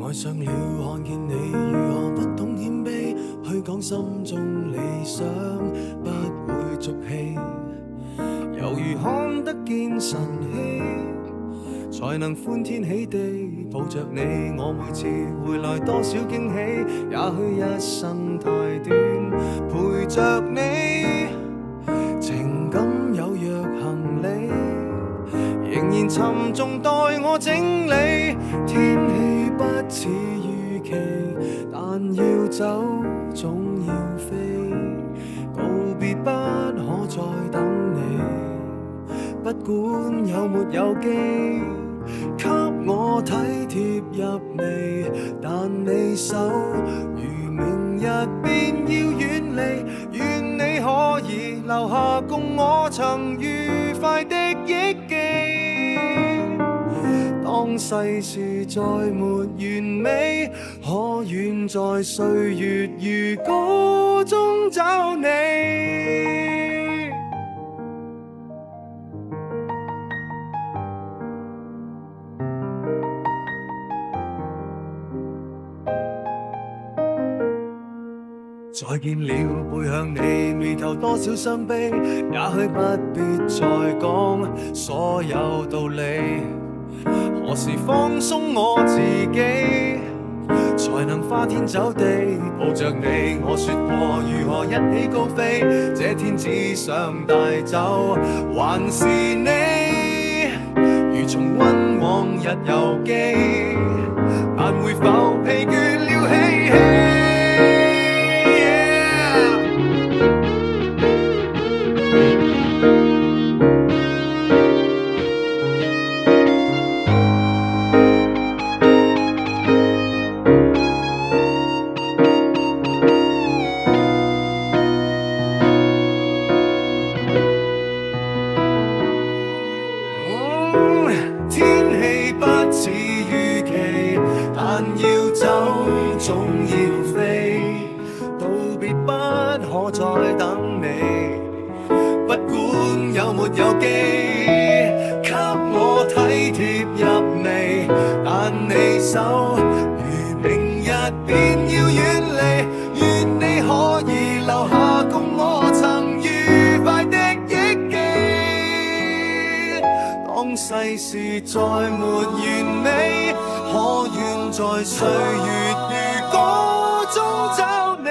愛上了看見你如何不懂謙卑，去講心中理想不會俗氣，猶如看得見晨曦，才能歡天喜地抱着你。我每次回來多少驚喜，也許一生太短，陪着你，情感有若行李，仍然沉重待我整理。天氣不似預期，但要走總要飛，告別不可再等你，不管有沒有機，給我體貼入微，但你手如明日便要遠離，願你可以留下共我曾愉快的憶記。當世事再沒完美，可願在歲月如歌中找你。再見了，背向你，眉頭多少傷悲，也許不必再講所有道理。何時放鬆我自己，才能花天酒地抱着你？我說過如何一起高飛，這天只想帶走還是你，如重溫往日遊記，但會否疲倦了嬉戲？天氣不似預期，但要走總要飛，道別不可再等你，不管有沒有機，給我體貼入微，但你手如明日便要遠離，願你可以留下共我曾愉快的憶記。當世事再沒完美，可願在歲月如歌中找你。